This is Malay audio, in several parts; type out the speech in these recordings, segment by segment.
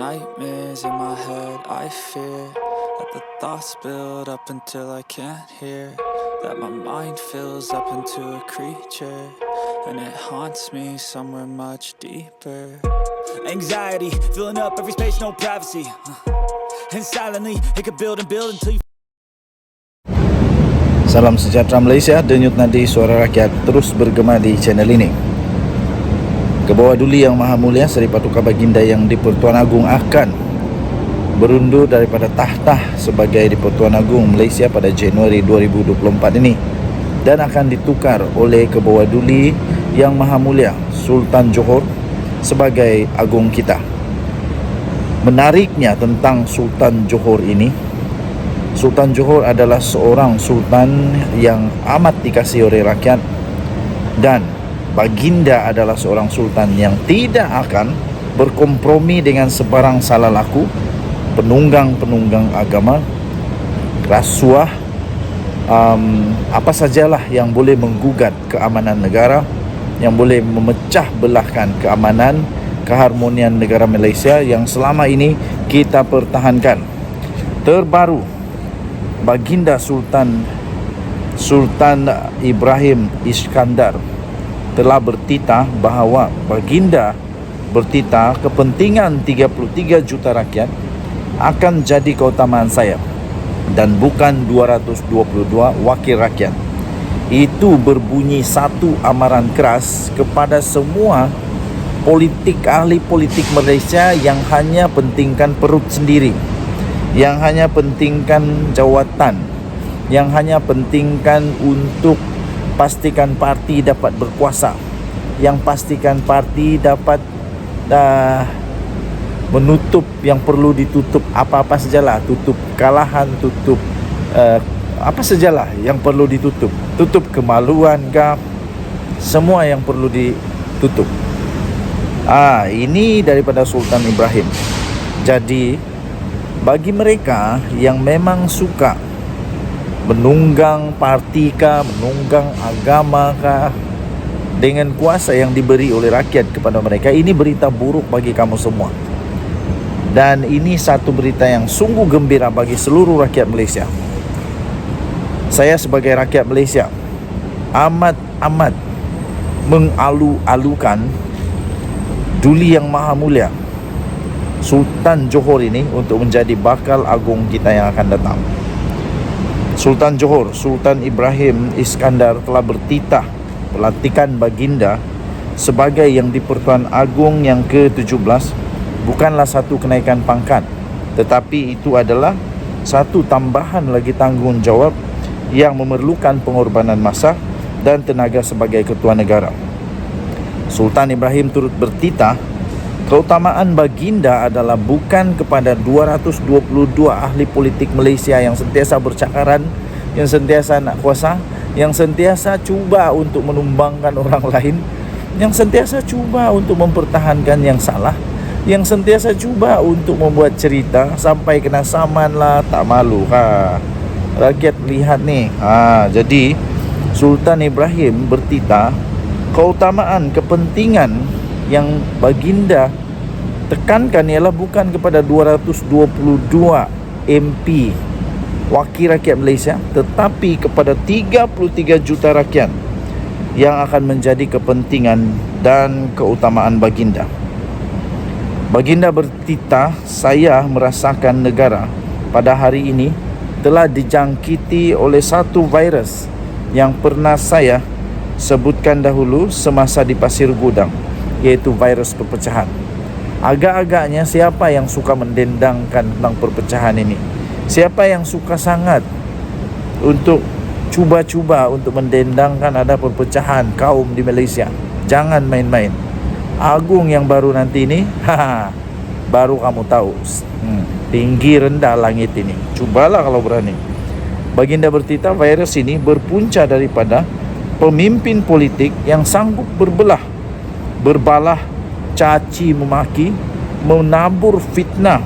nightmares in my head, I fear that the thoughts build up until I can't hear, that my mind fills up into a creature, and it haunts me somewhere much deeper. Anxiety, filling up every space, no privacy, and silently, it could build and build until you... Salam sejahtera Malaysia, denyut nadi suara rakyat terus bergema di channel ini. Kebawah Duli Yang Maha Mulia Seri Paduka Baginda yang di-Pertuan Agong akan berundur daripada tahtah sebagai di-Pertuan Agong Malaysia pada Januari 2024 ini dan akan ditukar oleh Kebawah Duli Yang Maha Mulia Sultan Johor sebagai Agong kita. Menariknya tentang Sultan Johor ini, Sultan Johor adalah seorang sultan yang amat dikasihi oleh rakyat, dan Baginda adalah seorang sultan yang tidak akan berkompromi dengan sebarang salah laku, penunggang-penunggang agama, rasuah, apa sajalah yang boleh menggugat keamanan negara, yang boleh memecah belahkan keamanan, keharmonian negara Malaysia yang selama ini kita pertahankan. Terbaru, Baginda Sultan Ibrahim Iskandar telah bertitah bahawa Baginda bertitah kepentingan 33 juta rakyat akan jadi keutamaan saya dan bukan 222 wakil rakyat. Itu berbunyi satu amaran keras kepada semua ahli politik Malaysia yang hanya pentingkan perut sendiri, yang hanya pentingkan jawatan, yang hanya pentingkan untuk pastikan parti dapat berkuasa, yang pastikan parti dapat menutup yang perlu ditutup, apa-apa sajalah, tutup kekalahan, tutup apa sajalah yang perlu ditutup, tutup kemaluan kah, semua yang perlu ditutup. Ini daripada Sultan Ibrahim. Jadi bagi mereka yang memang suka menunggang parti kah, menunggang agama kah, dengan kuasa yang diberi oleh rakyat kepada mereka, ini berita buruk bagi kamu semua. Dan ini satu berita yang sungguh gembira bagi seluruh rakyat Malaysia. Saya sebagai rakyat Malaysia amat mengalu-alukan Duli Yang Maha Mulia Sultan Johor ini untuk menjadi bakal agung kita yang akan datang. Sultan Johor, Sultan Ibrahim Iskandar telah bertitah pelantikan Baginda sebagai yang di-Pertuan Agong yang ke-17 bukanlah satu kenaikan pangkat, tetapi itu adalah satu tambahan lagi tanggungjawab yang memerlukan pengorbanan masa dan tenaga sebagai ketua negara. Sultan Ibrahim turut bertitah keutamaan Baginda adalah bukan kepada 222 ahli politik Malaysia yang sentiasa bercakaran, yang sentiasa nak kuasa, yang sentiasa cuba untuk menumbangkan orang lain, yang sentiasa cuba untuk mempertahankan yang salah, yang sentiasa cuba untuk membuat cerita sampai kena saman lah, tak malu. Rakyat lihat ni. Jadi Sultan Ibrahim bertitah keutamaan, kepentingan yang Baginda tekankan ialah bukan kepada 222 MP wakil rakyat Malaysia, tetapi kepada 33 juta rakyat yang akan menjadi kepentingan dan keutamaan Baginda. Baginda bertitah, saya merasakan negara pada hari ini telah dijangkiti oleh satu virus yang pernah saya sebutkan dahulu semasa di Pasir Gudang, iaitu virus perpecahan. Agak-agaknya siapa yang suka mendendangkan tentang perpecahan ini? Siapa yang suka sangat untuk cuba-cuba untuk mendendangkan ada perpecahan kaum di Malaysia? Jangan main-main. Agung yang baru nanti ini, baru kamu tahu tinggi rendah langit ini. Cubalah kalau berani. Baginda bertitah virus ini berpunca daripada pemimpin politik yang sanggup berbalah, caci memaki, menabur fitnah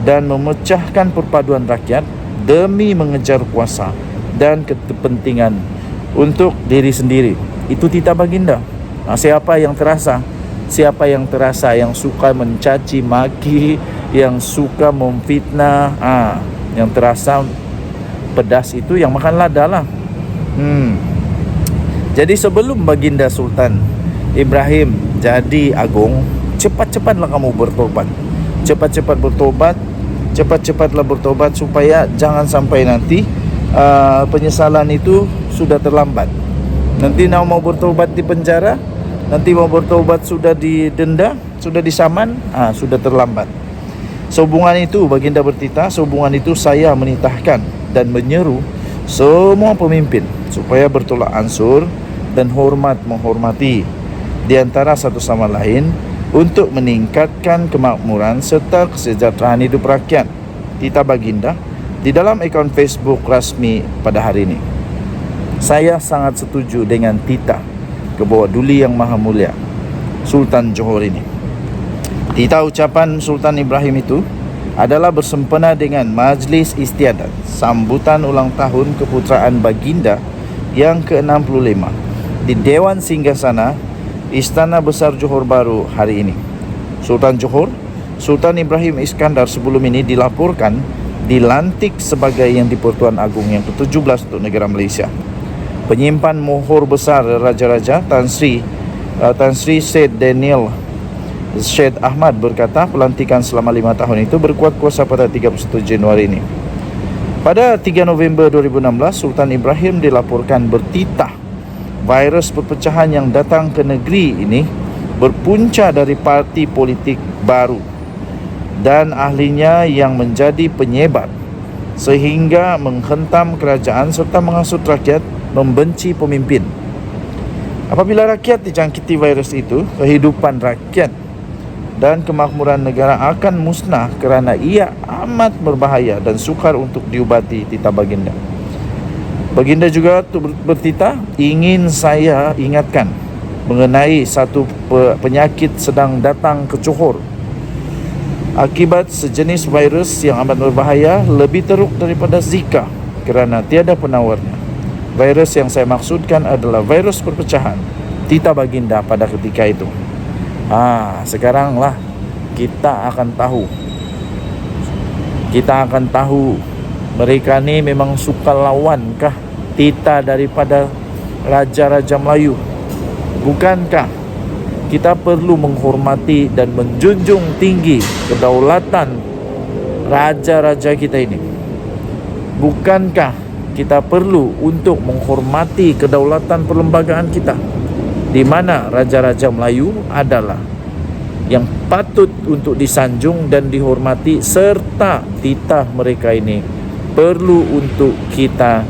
dan memecahkan perpaduan rakyat demi mengejar kuasa dan kepentingan untuk diri sendiri. Itu titah Baginda. Siapa yang terasa siapa yang terasa, yang suka mencaci maki, yang suka memfitnah, yang terasa pedas itu yang makan lada lah. Jadi sebelum baginda Sultan Ibrahim jadi agung, cepat-cepatlah kamu bertobat. Cepat-cepatlah bertobat supaya jangan sampai nanti penyesalan itu sudah terlambat. Nanti mau bertobat di penjara, nanti mau bertobat sudah didenda, sudah disaman, sudah terlambat. Sehubungan itu baginda bertitah, sehubungan itu saya menitahkan dan menyeru semua pemimpin supaya bertolak ansur dan hormat menghormati di antara satu sama lain untuk meningkatkan kemakmuran serta kesejahteraan hidup rakyat. Titah baginda di dalam akaun Facebook rasmi pada hari ini. Saya sangat setuju dengan titah Kebawah Duli Yang Maha Mulia Sultan Johor ini. Titah ucapan Sultan Ibrahim itu adalah bersempena dengan Majlis Istiadat sambutan ulang tahun keputeraan baginda yang ke-65 di Dewan Singgasana Istana Besar Johor Bahru hari ini. Sultan Johor, Sultan Ibrahim Iskandar sebelum ini dilaporkan dilantik sebagai Yang di-Pertuan Agong yang ke-17 untuk negara Malaysia. Penyimpan mohor besar Raja-Raja Tan Sri Syed Daniel Syed Ahmad berkata pelantikan selama 5 tahun itu berkuat kuasa pada 31 Januari ini. Pada 3 November 2016, Sultan Ibrahim dilaporkan bertitah virus perpecahan yang datang ke negeri ini berpunca dari parti politik baru dan ahlinya yang menjadi penyebar sehingga menghentam kerajaan serta menghasut rakyat membenci pemimpin. Apabila rakyat dijangkiti virus itu, kehidupan rakyat dan kemakmuran negara akan musnah kerana ia amat berbahaya dan sukar untuk diubati, titah baginda. Baginda juga bertitah, ingin saya ingatkan mengenai satu penyakit sedang datang ke Johor. Akibat sejenis virus yang amat berbahaya, lebih teruk daripada Zika kerana tiada penawarnya. Virus yang saya maksudkan adalah virus perpecahan, titah baginda pada ketika itu. Sekaranglah kita akan tahu mereka ni memang suka lawan kah titah daripada Raja-Raja Melayu? Bukankah kita perlu menghormati dan menjunjung tinggi kedaulatan Raja-Raja kita ini? Bukankah kita perlu untuk menghormati kedaulatan perlembagaan kita, di mana Raja-Raja Melayu adalah yang patut untuk disanjung dan dihormati, serta titah mereka ini perlu untuk kita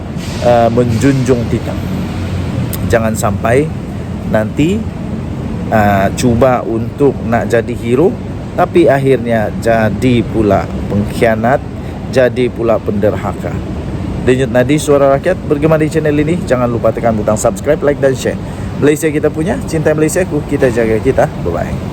menjunjung titah. Jangan sampai nanti cuba untuk nak jadi hero, tapi akhirnya jadi pula pengkhianat, jadi pula penderhaka. Denyut Nadi Suara Rakyat bergema di channel ini. Jangan lupa tekan butang subscribe, like dan share. Malaysia kita punya, cinta Malaysia ku, kita jaga kita. Bye-bye.